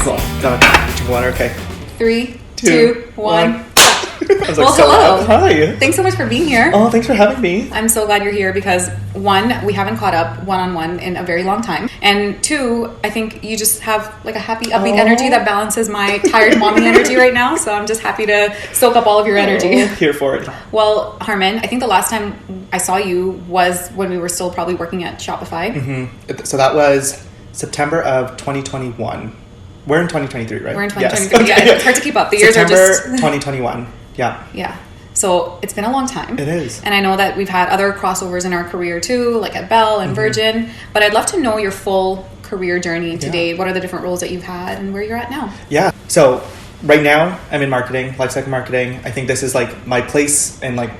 Cool. Got it. 2, 1, okay. 3, 2, 1. Well, hello. Hi. Thanks so much for being here. Oh, thanks for having me. I'm so glad you're here because 1, we haven't caught up one-on-one in a very long time. And 2, I think you just have like a happy, upbeat energy that balances my tired mommy energy right now. So I'm just happy to soak up all of your energy. Here for it. Well, Harman, I think the last time I saw you was when we were still probably working at Shopify. Mm-hmm. So that was September of 2021. We're in 2023, right? We're in 2023. Yes. Yeah, it's hard to keep up. The years are just... September 2021. Yeah. Yeah. So it's been a long time. It is. And I know that we've had other crossovers in our career too, like at Bell and Virgin. But I'd love to know your full career journey to date. What are the different roles that you've had and where you're at now? Yeah. So right now I'm in marketing, lifecycle marketing. I think this is like my place and like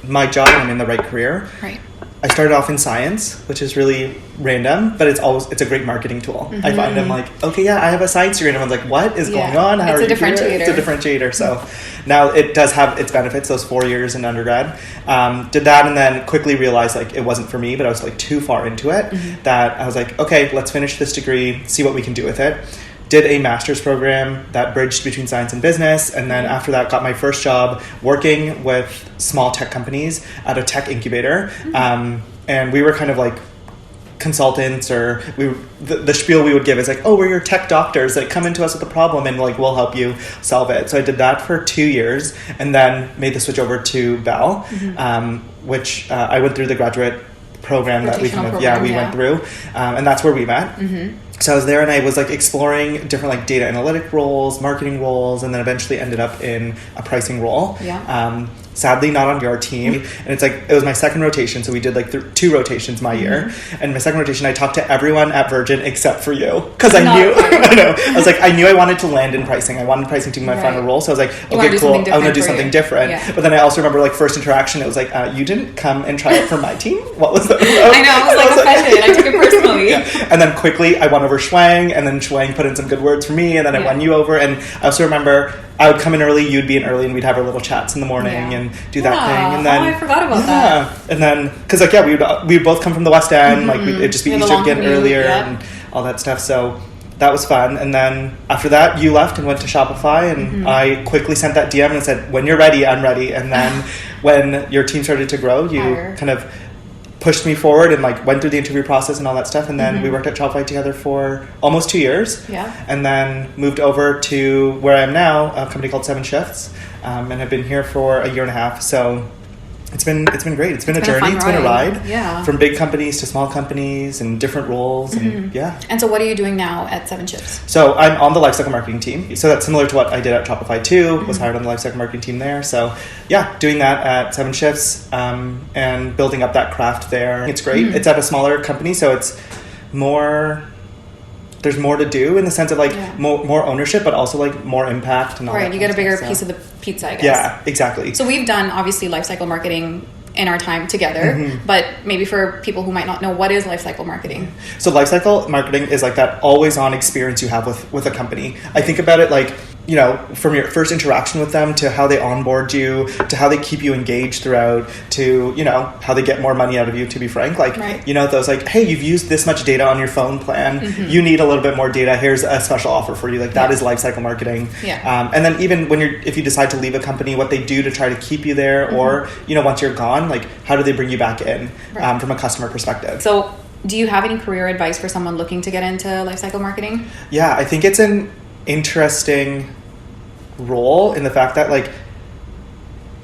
my job. I'm in the right career. Right. I started off in science, which is really random, but it's a great marketing tool. I find I'm like, okay, yeah, I have a science degree, and everyone's like, what is going on? How are you doing it? It's a differentiator. So now it does have its benefits. Those 4 years in undergrad, did that, and then quickly realized like it wasn't for me. But I was like too far into it that I was like, okay, let's finish this degree, see what we can do with it. Did a master's program that bridged between science and business, and then after that got my first job working with small tech companies at a tech incubator. And we were kind of like consultants, or the spiel we would give is like, oh, we're your tech doctors that come into us with a problem and like we'll help you solve it. So I did that for 2 years and then made the switch over to Bell, which I went through the graduate program that we went through, and that's where we met. So I was there and I was like exploring different like data analytic roles, marketing roles, and then eventually ended up in a pricing role. Sadly, not on your team. And it's like, it was my second rotation. So we did like 2 rotations my year. And my second rotation, I talked to everyone at Virgin except for you. Because I knew, I knew I wanted to land in pricing. I wanted pricing to be my final role. So I was like, okay, cool. I'm going to do something different. Yeah. But then I also remember like first interaction, it was like, you didn't come and try it for my team? What was that about? I know, I was like offended. I took it personally. And then quickly I won over Schwang, and then Schwang put in some good words for me, and then I won you over. And I also remember I would come in early, you'd be in early, and we'd have our little chats in the morning and do that thing. And then I forgot about that. And then because like we would both come from the West End, like it'd just be easier to get earlier and all that stuff. So that was fun. And then after that, you left and went to Shopify, and I quickly sent that DM and said, when you're ready, I'm ready. And then when your team started to grow, you kind of pushed me forward and like went through the interview process and all that stuff, and then we worked at Shopify together for almost 2 years, and then moved over to where I am now, a company called 7 Shifts, and have been here for a year and a half. So it's been great. It's been a journey. It's been a ride. From big companies to small companies and different roles. And And so what are you doing now at 7 Shifts? So I'm on the Lifecycle Marketing team. So that's similar to what I did at Shopify too. Was hired on the Lifecycle Marketing team there. So yeah, doing that at 7 Shifts and building up that craft there. It's great. It's at a smaller company, so it's more... There's more to do in the sense of like more ownership, but also like more impact and all that. Right, you get a bigger piece of the pizza, I guess. Yeah, exactly. So we've done obviously lifecycle marketing in our time together, but maybe for people who might not know, what is lifecycle marketing? So lifecycle marketing is like that always on experience you have with a company. I think about it like, you know, from your first interaction with them to how they onboard you, to how they keep you engaged throughout, to, you know, how they get more money out of you, to be frank. Like, you know, those like, hey, you've used this much data on your phone plan. You need a little bit more data. Here's a special offer for you. Like that is lifecycle marketing. And then even when if you decide to leave a company, what they do to try to keep you there, or, you know, once you're gone, like how do they bring you back in from a customer perspective? So do you have any career advice for someone looking to get into lifecycle marketing? Yeah, I think it's an interesting role in the fact that like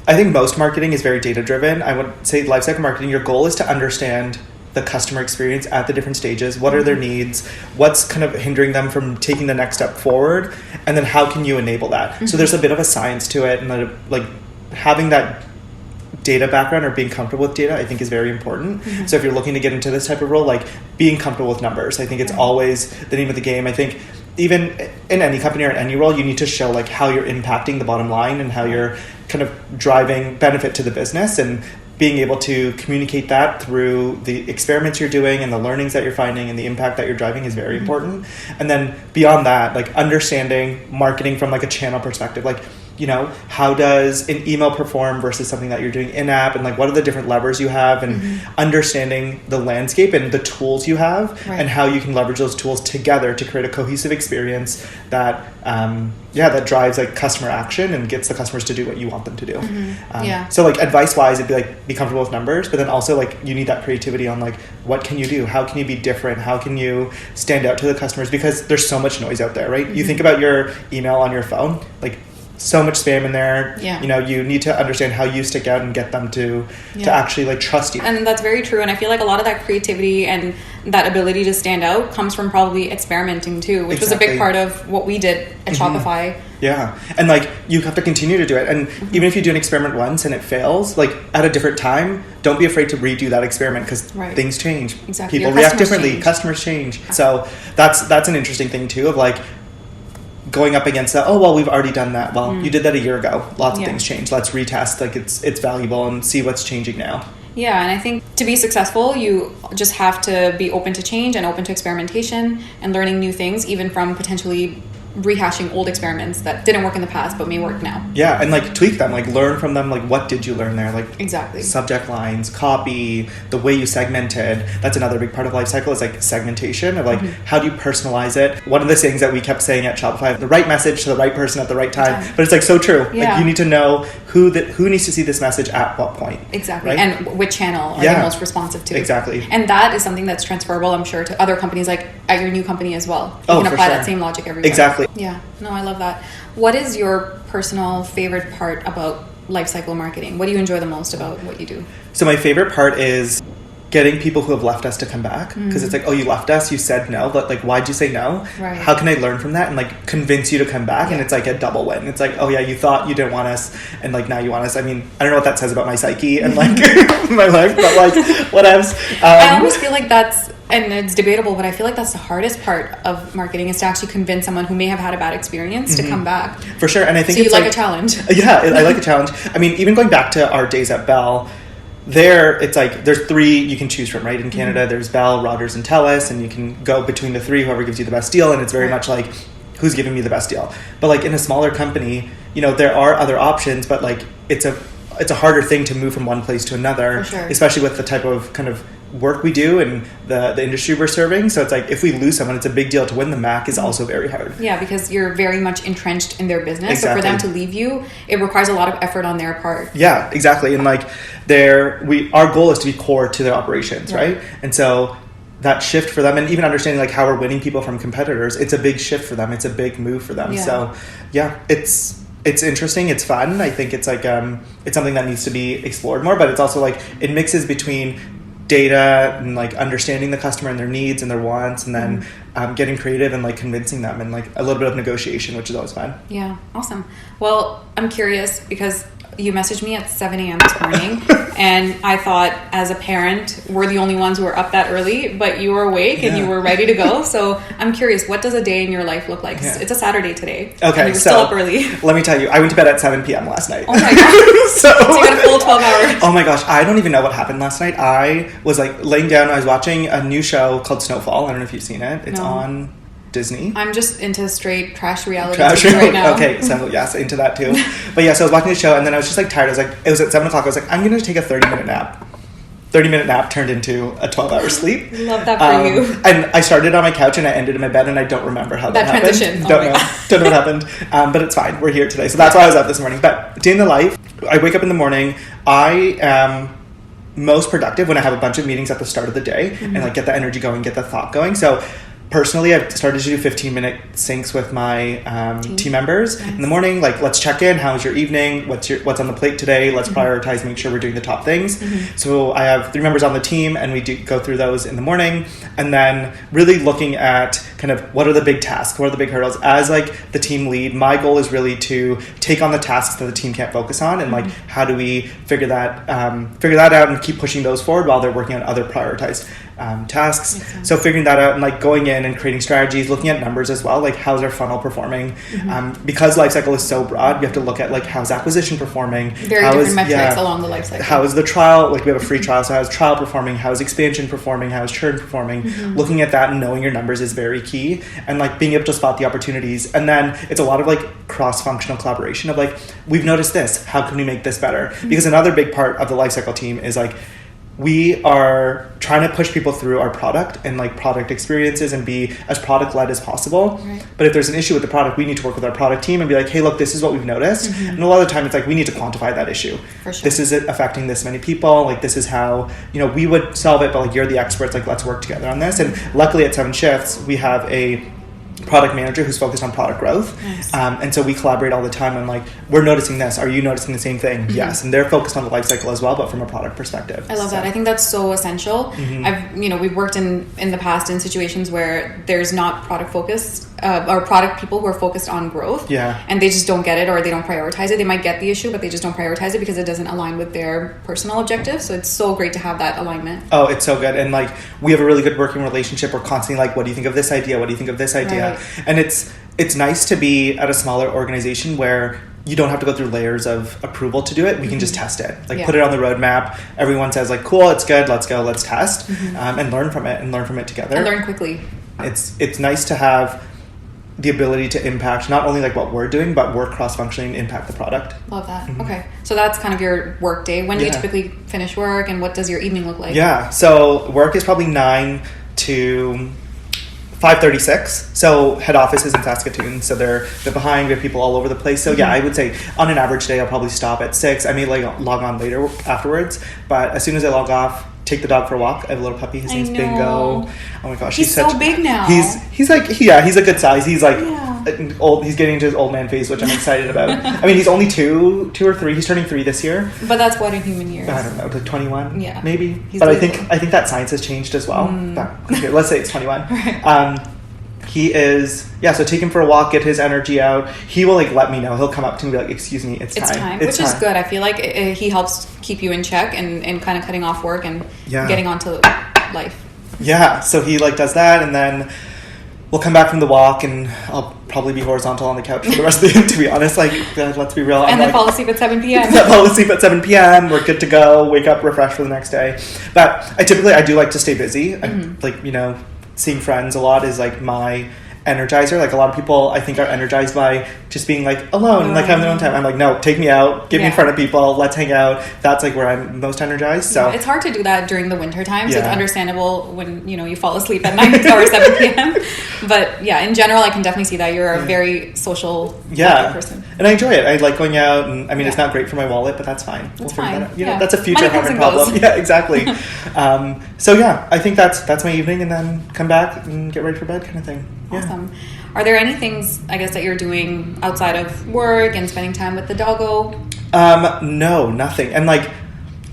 I think most marketing is very data driven. I would say lifecycle marketing, your goal is to understand the customer experience at the different stages. What are their needs? What's kind of hindering them from taking the next step forward? And then how can you enable that? So there's a bit of a science to it, and like having that data background or being comfortable with data, I think is very important. So if you're looking to get into this type of role, like being comfortable with numbers, I think it's always the name of the game. I think even in any company or in any role, you need to show like how you're impacting the bottom line and how you're kind of driving benefit to the business, and being able to communicate that through the experiments you're doing and the learnings that you're finding and the impact that you're driving is very important. And then beyond that, like understanding marketing from like a channel perspective, like how does an email perform versus something that you're doing in-app, and like what are the different levers you have, and understanding the landscape and the tools you have, and how you can leverage those tools together to create a cohesive experience that that drives like customer action and gets the customers to do what you want them to do. So like advice wise, it'd be like be comfortable with numbers, but then also like you need that creativity on like what can you do, how can you be different, how can you stand out to the customers, because there's so much noise out there, right? You think about your email on your phone, like so much spam in there. You need to understand how you stick out and get them to actually like trust you. And that's very true. And I feel like a lot of that creativity and that ability to stand out comes from probably experimenting too, which was a big part of what we did at Shopify. Yeah. And like you have to continue to do it. And even if you do an experiment once and it fails, like at a different time, don't be afraid to redo that experiment, because things change. Exactly. People react differently. Customers change. So that's an interesting thing too, of like going up against that. Oh, well, we've already done that. Well, you did that a year ago. Lots of things change. Let's retest. Like it's valuable and see what's changing now. Yeah, and I think to be successful, you just have to be open to change and open to experimentation and learning new things, even from potentially rehashing old experiments that didn't work in the past but may work now. Yeah, and like tweak them, like learn from them, like what did you learn there? Like exactly. Subject lines, copy, the way you segmented. That's another big part of Lifecycle, is like segmentation of like how do you personalize it? One of the things that we kept saying at Shopify, the right message to the right person at the right time. But it's like so true. Yeah. Like you need to know who needs to see this message at what point. Exactly. Right? And which channel are they most responsive to. Exactly. And that is something that's transferable, I'm sure, to other companies, like at your new company as well. You can apply that same logic everywhere. Exactly. Yeah. No, I love that. What is your personal favorite part about Lifecycle Marketing? What do you enjoy the most about what you do? So my favorite part is getting people who have left us to come back, because it's like, oh, you left us, you said no, but like, why'd you say no? Right. How can I learn from that and like convince you to come back? And it's like a double win. It's like, oh yeah, you thought you didn't want us, and like now you want us. I mean, I don't know what that says about my psyche and like my life, but like what else? I almost feel like that's, and it's debatable, but I feel like that's the hardest part of marketing, is to actually convince someone who may have had a bad experience to come back. For sure. And I think so you like a challenge. Yeah, I like a challenge. I mean, even going back to our days at Bell, it's like there's 3 you can choose from, right? In Canada, there's Bell, Rogers, and TELUS, and you can go between the 3, whoever gives you the best deal, and it's very much like who's giving me the best deal. But like in a smaller company, there are other options, but like it's a harder thing to move from one place to another, especially with the type of kind of work we do and the industry we're serving. So it's like if we lose someone, it's a big deal. To win them back is also very hard. Yeah, because you're very much entrenched in their business. Exactly. So for them to leave you, it requires a lot of effort on their part. Yeah, exactly. And like our goal is to be core to their operations, right? And so that shift for them, and even understanding like how we're winning people from competitors, it's a big shift for them. It's a big move for them. So yeah, it's interesting. It's fun. I think it's like it's something that needs to be explored more, but it's also like it mixes between data and like understanding the customer and their needs and their wants, and then getting creative and like convincing them, and like a little bit of negotiation, which is always fun. Yeah, awesome. Well, I'm curious because you messaged me at 7 a.m. this morning, and I thought as a parent, we're the only ones who are up that early, but you were awake and you were ready to go. So I'm curious, what does a day in your life look like? It's a Saturday today. Okay, and you were still up early. Let me tell you, I went to bed at 7 p.m. last night. Oh my gosh. so you got a full 12 hours. Oh my gosh, I don't even know what happened last night. I was like laying down, I was watching a new show called Snowfall. I don't know if you've seen it. It's on Disney. I'm just into straight trash reality right now. Okay, so yes, into that too. But yeah, so I was watching the show, and then I was just like tired. I was like, it was at 7 o'clock. I was like, I'm going to take a 30-minute nap. 30-minute nap turned into a 12-hour sleep. Love that for you. And I started on my couch and I ended in my bed, and I don't remember how that happened. Transition. Don't know what happened. But it's fine. We're here today. So that's why I was up this morning. But day in the life, I wake up in the morning. I am most productive when I have a bunch of meetings at the start of the day and like get the energy going, get the thought going. So personally, I've started to do 15-minute syncs with my team members in the morning. Like, let's check in. How's your evening? What's on the plate today? Let's prioritize, make sure we're doing the top things. So I have 3 members on the team, and we do go through those in the morning. And then really looking at kind of what are the big tasks? What are the big hurdles? As like the team lead, my goal is really to take on the tasks that the team can't focus on, and like how do we figure that out and keep pushing those forward while they're working on other prioritized tasks. So figuring that out and like going in and creating strategies, looking at numbers as well, like how's our funnel performing? Because Lifecycle is so broad, we have to look at like how's acquisition performing? Very different metrics along the lifecycle. How is the trial, like we have a free trial, so how's trial performing? How is expansion performing? How is churn performing? Looking at that and knowing your numbers is very key, and like being able to spot the opportunities. And then it's a lot of like cross-functional collaboration of like, we've noticed this, how can we make this better? Because another big part of the Lifecycle team is like, we are trying to push people through our product and like product experiences and be as product led as possible. Right. But if there's an issue with the product, we need to work with our product team and be like, hey, look, this is what we've noticed. And a lot of the time it's like, we need to quantify that issue. For sure. This is it affecting this many people. Like, this is how, you know, we would solve it, but like, you're the experts. Like, let's work together on this. And luckily at 7 Shifts, we have a product manager who's focused on product growth. Nice. And so we collaborate all the time on like, we're noticing this. Are you noticing the same thing? Yes. And they're focused on the life cycle as well, but from a product perspective. I love that. I think that's so essential. We've worked in the past in situations where there's not product focused or product people who are focused on growth. Yeah. And they just don't get it, or they don't prioritize it. They might get the issue, but they just don't prioritize it because it doesn't align with their personal objectives. So it's so great to have that alignment. Oh, it's so good. And like, we have a really good working relationship. We're constantly like, what do you think of this idea? What do you think of this idea? Right. And it's nice to be at a smaller organization where you don't have to go through layers of approval to do it. We can just test it. Like, put it on the roadmap. Everyone says like, cool, it's good. Let's go. Let's test and learn from it together. And learn quickly. It's nice to have the ability to impact not only like what we're doing, but work cross-functionally and impact the product. Love that. Okay. So that's kind of your work day. When do you typically finish work, and what does your evening look like? Yeah. So work is probably 9 to 5:36. So head office is in Saskatoon, so they're behind. We have people all over the place. So yeah, I would say on an average day, I'll probably stop at 6. I may like log on later afterwards, but as soon as I log off, take the dog for a walk. I have a little puppy. His name's Bingo. Oh my gosh, he's so big now. He's like he's a good size. He's like old. He's getting into his old man phase, which I'm excited about. I mean, he's only 2 or 3. He's turning 3 this year. But that's what in human years. I don't know, like 21. Yeah, maybe. But I think that science has changed as well. But, okay, let's say it's 21. Right. He is, so take him for a walk, get his energy out. He will like let me know. He'll come up to me and be like, excuse me, it's time. Which is good. I feel like he helps keep you in check and kind of cutting off work and getting onto life. Yeah, so he like does that, and then we'll come back from the walk and I'll probably be horizontal on the couch for the rest of the day, to be honest. Like, let's be real. And then fall asleep at 7 p.m. Fall asleep at 7 p.m. We're good to go. Wake up refreshed for the next day. But I do like to stay busy. Like, you know, seeing friends a lot is like my energizer. Like, a lot of people I think are energized by just being like alone and like having their own time. I'm like, no, take me out, get me in front of people, let's hang out. That's like where I'm most energized. So it's hard to do that during the winter time, so it's understandable when, you know, you fall asleep at 9 or 7 p.m. But yeah, in general, I can definitely see that you're a very social person. And I enjoy it. I like going out, and I mean, it's not great for my wallet, but that's fine. We'll figure that out. You know, that's a future Harman problem. Yeah, exactly. So yeah, I think that's my evening, and then come back and get ready for bed kind of thing. Awesome. Are there any things, I guess, that you're doing outside of work and spending time with the doggo? No, nothing. And like,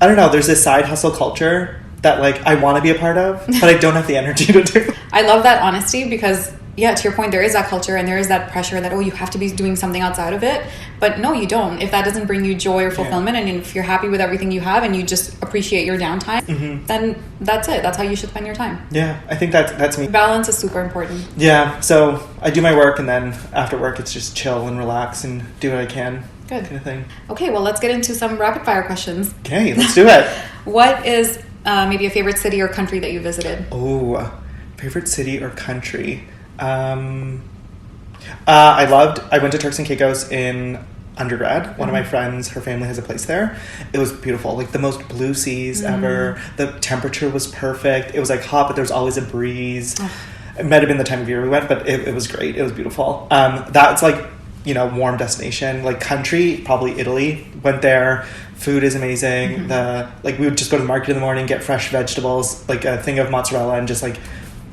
I don't know, there's this side hustle culture that like I want to be a part of, but I don't have the energy to do. I love that honesty because, to your point, there is that culture and there is that pressure that, you have to be doing something outside of it. But no, you don't. If that doesn't bring you joy or fulfillment, and if you're happy with everything you have and you just appreciate your downtime, then that's it. That's how you should spend your time. Yeah, I think that's me. Balance is super important. Yeah, so I do my work, and then after work, it's just chill and relax and do what I can. Good. Kind of thing. Okay, well, let's get into some rapid fire questions. Okay, let's do it. What is maybe a favorite city or country that you visited? Oh, favorite city or country? I went to Turks and Caicos in undergrad. One of my friends, her family has a place there. It was beautiful, like the most blue seas ever. The temperature was perfect. It was like hot, but there was always a breeze. It might have been the time of year we went, but it was great. It was beautiful. That's like, you know, warm destination. Like country, probably Italy. Went there. Food is amazing. We would just go to the market in the morning, get fresh vegetables, like a thing of mozzarella, and just like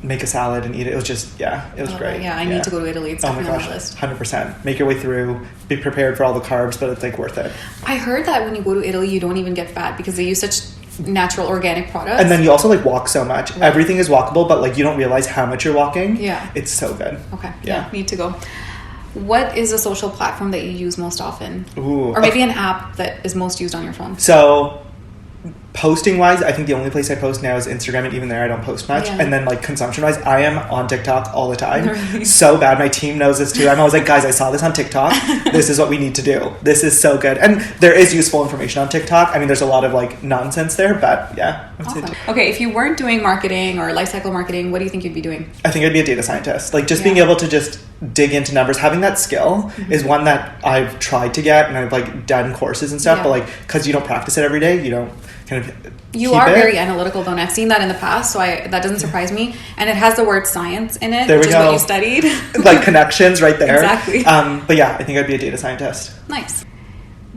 make a salad and eat it. It was just, it was great. I need to go to Italy. It's definitely on my list. 100%. Make your way through, be prepared for all the carbs, but it's like worth it. I heard that when you go to Italy, you don't even get fat because they use such natural organic products. And then you also like walk so much. Right. Everything is walkable, but like you don't realize how much you're walking. Yeah. It's so good. Okay. Yeah. Need to go. What is a social platform that you use most often? Ooh. Or maybe an app that is most used on your phone? So Posting wise, I think the only place I post now is Instagram, and even there I don't post much. Yeah. And then like consumption wise, I am on TikTok all the time. Right. So bad. My team knows this too. I'm always like, guys, I saw this on TikTok. This is what we need to do. This is so good. And there is useful information on TikTok. I mean, there's a lot of like nonsense there, but yeah. Awesome. Okay, if you weren't doing marketing or lifecycle marketing, what do you think you'd be doing? I think I'd be a data scientist. Like just being able to just dig into numbers, having that skill is one that I've tried to get, and I've like done courses and stuff, but like because you don't practice it every day, you don't kind of you are very analytical though, and I've seen that in the past, so that doesn't surprise me. And it has the word science in it, which is what you studied. Like connections right there. Exactly. But yeah, I think I'd be a data scientist. Nice.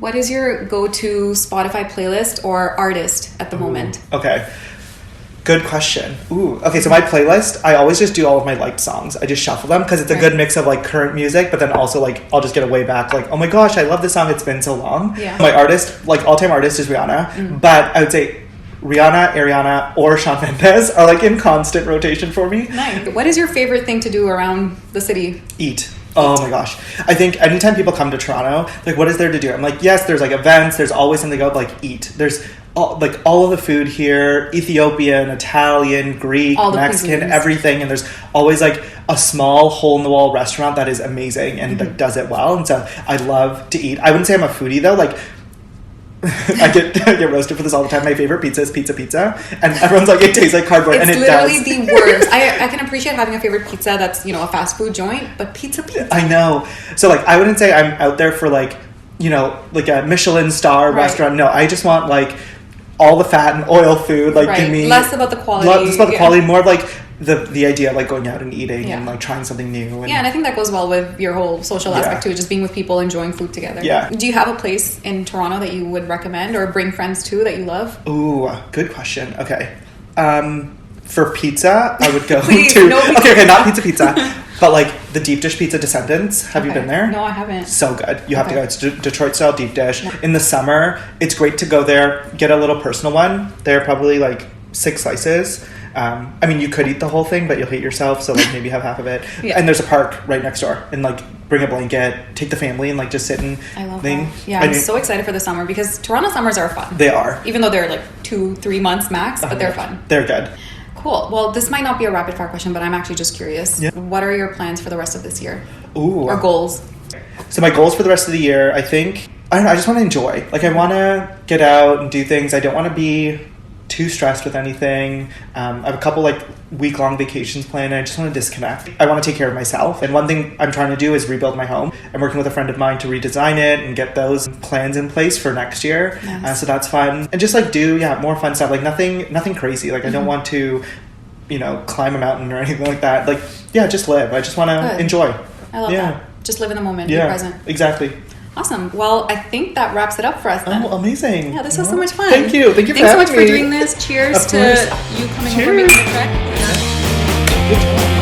What is your go-to Spotify playlist or artist at the moment? Okay. Good question. Okay, so my playlist, I always just do all of my liked songs. I just shuffle them because it's a good mix of like current music, but then also like I'll just get a way back like, oh my gosh, I love this song. It's been so long. Yeah. My artist, like all-time artist is Rihanna, but I would say Rihanna, Ariana, or Shawn Mendes are like in constant rotation for me. Nice. What is your favorite thing to do around the city? Eat. Oh my gosh. I think anytime people come to Toronto, like what is there to do? I'm like, yes, there's like events. There's always something to go like eat. There's all of the food here, Ethiopian, Italian, Greek, Mexican, everything. And there's always like a small hole-in-the-wall restaurant that is amazing and that does it well. And so I love to eat. I wouldn't say I'm a foodie though. Like I get roasted for this all the time. My favorite pizza is pizza. And everyone's like, it tastes like cardboard. It's and it literally does. The worst. I can appreciate having a favorite pizza that's, a fast food joint, but pizza. I know. So like, I wouldn't say I'm out there for like, like a Michelin star restaurant. No, I just want like all the fat and oil food. Like give me less about the quality. Less about the quality, more of like the idea of like going out and eating and like trying something new. And I think that goes well with your whole social aspect too, just being with people, enjoying food together. Yeah. Do you have a place in Toronto that you would recommend or bring friends to that you love? Ooh, good question. Okay. For pizza, I would go Please, to... No okay, not pizza. But like the deep dish pizza Descendants. Have you been there? No, I haven't. So good. You have to go. It's Detroit style deep dish. In the summer, it's great to go there, get a little personal one. They're probably like 6 slices. I mean, you could eat the whole thing, but you'll hate yourself, so like maybe have half of it. And there's a park right next door, and like bring a blanket, take the family, and like just sit and I love that. Yeah, I'm so excited for the summer because Toronto summers are fun. They are. Even though they're like 2-3 months max, but they're fun. They're good. Cool. Well, this might not be a rapid fire question, but I'm actually just curious. Yeah. What are your plans for the rest of this year? Or goals? So my goals for the rest of the year, I think, I don't know, I just want to enjoy. Like I want to get out and do things. I don't want to be too stressed with anything. I have a couple like week-long vacations planned, and I just want to disconnect. I want to take care of myself, and one thing I'm trying to do is rebuild my home. I'm working with a friend of mine to redesign it and get those plans in place for next year. Nice. So that's fun, and just like do more fun stuff. Like nothing crazy. Like I don't want to climb a mountain or anything like that. Like just live. I just want to enjoy. I love that. Just live in the moment. Be present. Exactly. Awesome. Well, I think that wraps it up for us then. Oh, amazing. Yeah, this was so much fun. Thank you. Thanks so much for doing this. Cheers to you coming over making the trek. Yeah.